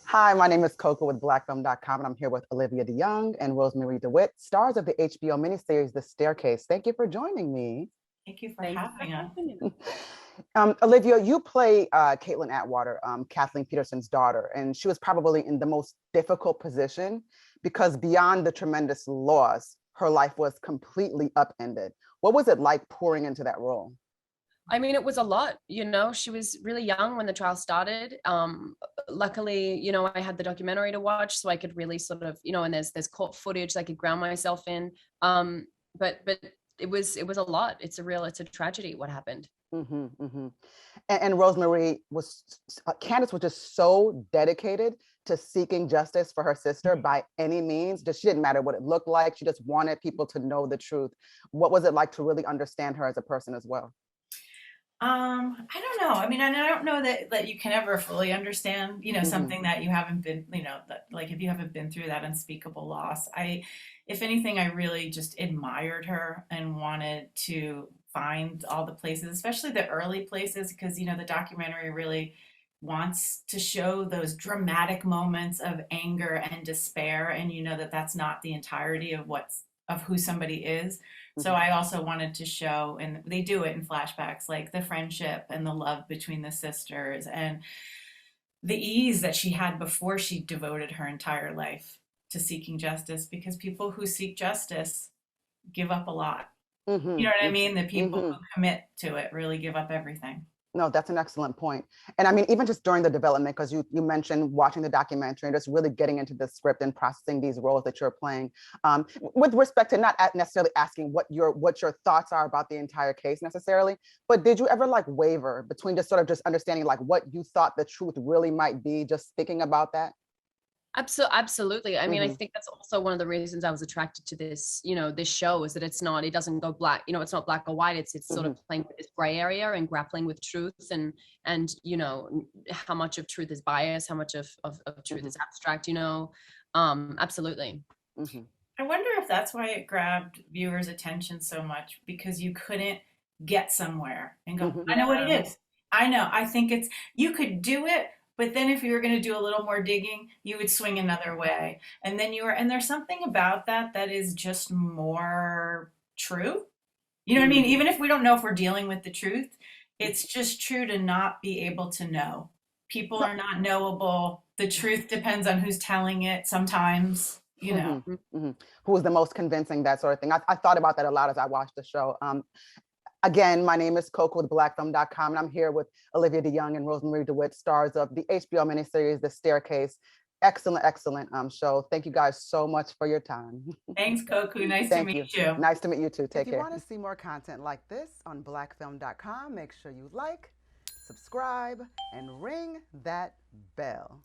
Hi, my name is Koku with blackfilm.com, and I'm here with Olivia De Jonge and Rosemarie DeWitt, stars of the HBO miniseries The Staircase. Thank you for joining me. Thank you for Thank you having us. Olivia, you play Caitlin Atwater, Kathleen Peterson's daughter, and she was probably in the most difficult position because beyond the tremendous loss, her life was completely upended. What was it like pouring into that role? I mean, it was a lot, she was really young when the trial started. Luckily, I had the documentary to watch, so I could really sort of, and there's court footage I could ground myself in. But it was a lot. It's a tragedy what happened. Mm-hmm, mm-hmm. And Rosemarie Candace was just so dedicated to seeking justice for her sister by any means. Just she didn't matter what it looked like. She just wanted people to know the truth. What was it like to really understand her as a person as well? I don't know. I mean, I don't know that you can ever fully understand, something that you haven't been, that, like if you haven't been through that unspeakable loss. If anything, I really just admired her and wanted to find all the places, especially the early places, because, the documentary really wants to show those dramatic moments of anger and despair. And you know that that's not the entirety of who somebody is. So I also wanted to show, and they do it in flashbacks, like the friendship and the love between the sisters and the ease that she had before she devoted her entire life to seeking justice, because people who seek justice give up a lot. Mm-hmm, You know what I mm-hmm, mean? The people mm-hmm. who commit to it really give up everything. No, that's an excellent point. And I mean, even just during the development, because you mentioned watching the documentary and just really getting into the script and processing these roles that you're playing, with respect to not necessarily asking what your thoughts are about the entire case necessarily, but did you ever like waver between just sort of just understanding like what you thought the truth really might be, just thinking about that? Absolutely. I mean, I Mm-hmm, think that's also one of the reasons I was attracted to this, this show, is that it doesn't go black, it's not black or white. It's sort mm-hmm, of playing with this gray area and grappling with truth and how much of truth is bias, how much of truth mm-hmm, is abstract, absolutely. mm-hmm, I wonder if that's why it grabbed viewers' attention so much, because you couldn't get somewhere and go, mm-hmm, I know what it is. I know. I think you could do it, but then if you were going to do a little more digging, you would swing another way. And then and there's something about that is just more true. You know what I mean? mm-hmm, Even if we don't know if we're dealing with the truth, it's just true to not be able to know. People No, are not knowable. The truth depends on who's telling it sometimes. mm-hmm, mm-hmm. Who was the most convincing, that sort of thing. I thought about that a lot as I watched the show. Again, my name is Coco with blackfilm.com, and I'm here with Olivia De Jonge and Rosemarie DeWitt, stars of the HBO miniseries The Staircase. Excellent, excellent show. Thank you guys so much for your time. Thanks, Koku. Nice to Thank you. meet you. Nice to meet you too. Take care. If you want to see more content like this on blackfilm.com, make sure you like, subscribe, and ring that bell.